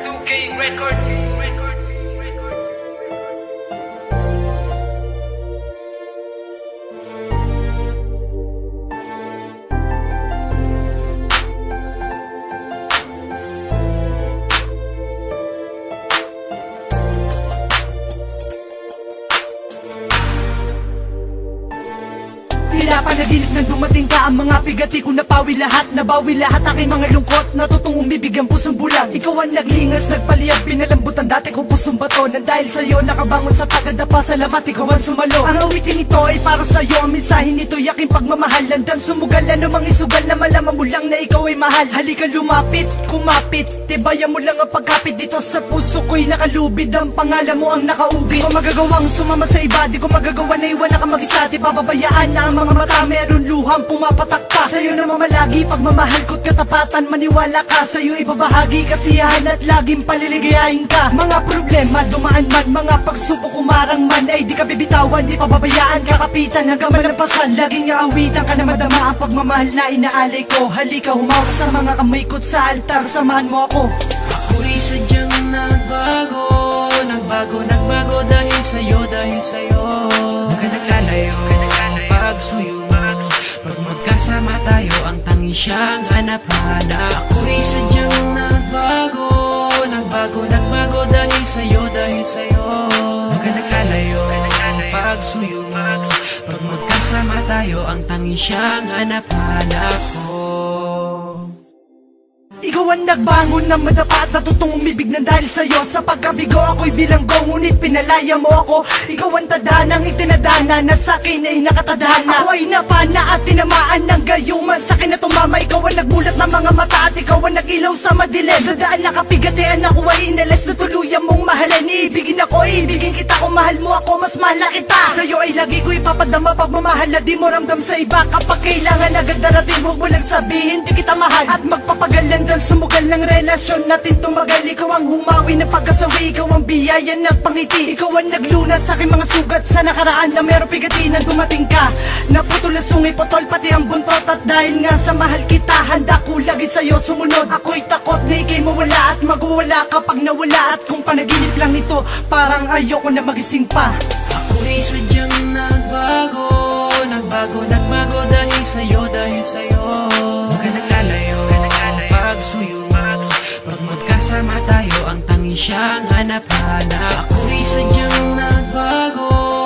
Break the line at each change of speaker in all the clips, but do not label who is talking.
2K Records.
Tila panaginip nang dumating ka. Ang mga pigati ko napawi lahat, nabawi lahat aking mga lungkot. Natutong umibig ang pusong bulag. Ikaw ang naglingas, nagpaliyab, pinalambutan dati kong pusong bato. Nang dahil sa'yo nakabangon sa tagadapa, salamat ikaw ang sumalo. Ang awitin ito ay para sa'yo, ang mensahe nito'y aking pagmamahal. Landang sumugal, anumang isugal na malaman mo lang na ikaw ay mahal. Halika lumapit, kumapit, tibayan mo lang ang pagkapit. Dito sa puso ko'y nakalubid, ang pangalan mo ang nakaugit. Di ko magagawang sumama sa iba, di ko magagawa na iwan na ka mag-isa. Di pababayaan na ang mga mata meron luhang pumapatak pa. Sa'yo na mamalagi, pagmamahal ko't katapatan. Maniwala ka, sa'yo ibabahagi kasiyahan at laging paliligayahin ka. Mga problema dumaan man, mga pagsubok umarang man, ay di ka bibitawan, di pababayaan, kakapitan hanggang malampasan. Laging aawitan ka na madama ang pagmamahal na inaalay ko. Halika humawak sa mga kamay ko't sa altar, samahan mo ako.
Ako'y sadyang nagbago, nagbago dahil sa'yo, Huwag ka naglalayo, pagsuyo mo. Pag magkasama tayo, ang tanging siyang hanap-hanap. Ako'y sadyang nagbago dahil sa'yo, Huwag ka naglalayo, pagsuyo mo. Pag magkasama tayo, ang tanging siyang hanap-hanap ko.
Ikaw ang nagbangon ng madapa at natutong umibig ng dahil sa'yo. Sa pagkabigo ako'y bilanggo, ngunit pinalaya mo ako. Ikaw ang tadanang itinadana na sa'kin ay nakatadhana. Ako ay napana at tinamaan ng gayuman, sa'kin na tumama. Ikaw ang nagbulat ng mga mata at ikaw ang nag-ilaw sa madilim. Sa daan nakapigatian ako ay inalis na tuluyan mong mahalin. Iibigin ako, iibigin kita, kung mahal mo ako, mas mahal na kita. Sa'yo ay lagi ko ipapadama pagmamahal na di mo ramdam sa iba. Kapag kailangan agad darating, huwag mo lang sabihin di kita mahal. At magpapagalan sumugal ng relasyon natin tumagal. Ikaw ang humawi na pagkasawi, ikaw ang biyaya na pangiti. Ikaw ang naglunas sa aking mga sugat sa nakaraan na meron pigati na dumating ka. Naputol ang sungay, potol pati ang buntot. At dahil nga sa mahal kita, handa ko lagi sa'yo sumunod. Ako'y takot na ikay mawala at magwawala kapag nawala. At kung panaginip lang ito, parang ayoko na magising pa.
Ako'y sadyang nagbago dahil sa'yo, Huwag ka naglalayo, pagsuyo mo. Pag magkasama tayo, ang tanging siyang hanap-hanap. Ako'y sadyang nagbago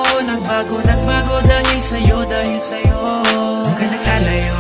dahil sa'yo, Huwag ka naglalayo,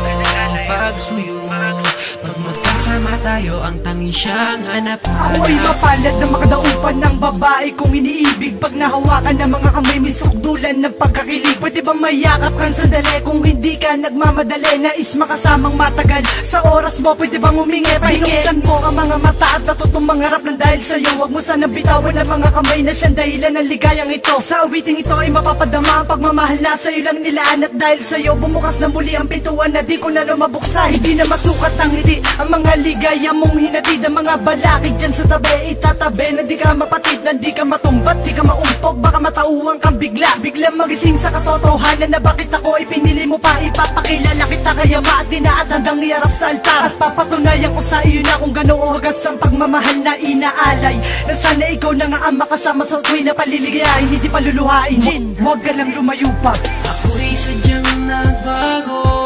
pagsuyo mo. Pag magkasama tayo, ang tanging siyang hanap-hanap.
Ako ay mapalad na makadaupan ng babae kong iniibig. Pag nahawakan ng mga kamay, may sukdulan ng pagkakilig. Pwede bang mayakap kang sandali kung hindi ka nagmamadali? Nais makasamang matagal sa oras mo, pwede bang humingi? Binuksan mo ang mga mata at natutong mangarap ng dahil sa'yo. Huwag mo sanang bitawan ang mga kamay na siyang dahilan ng ligayang ito. Sa awiting ito ay mapapadama ang pagmamahal na sa'yo lang nilaan. At dahil sa'yo bumukas na muli ang pintuan na di ko na lumabuksa. Hindi na masukat ang ngiti, ang mga ligaya mong hinatid. Ang mga balakid dyan sa tabi, itatabi na di ka mapatid, na di ka matumbat, di ka maumpog. Baka matauhan kang bigla magising sa katotohanan na bakit ako ay pinili mo pa. Ipapakilala kita kaya maatina at handang iarap sa altar. At papatunayan ko sa iyo na kung gano'ng wagas ang pagmamahal na inaalay. Na sana ikaw na nga ang makasama sa tuwing na paliligayahin, hindi paluluhain. Huwag ka lang lumayo pa.
Ako'y sadyang nagbago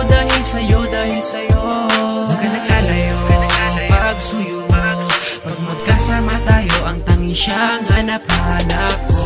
dahil sa'yo, Huwag ka naglalayo, pagsuyo mo. Pag magkasama tayo, ang tanging siyang hanap-hanap ko.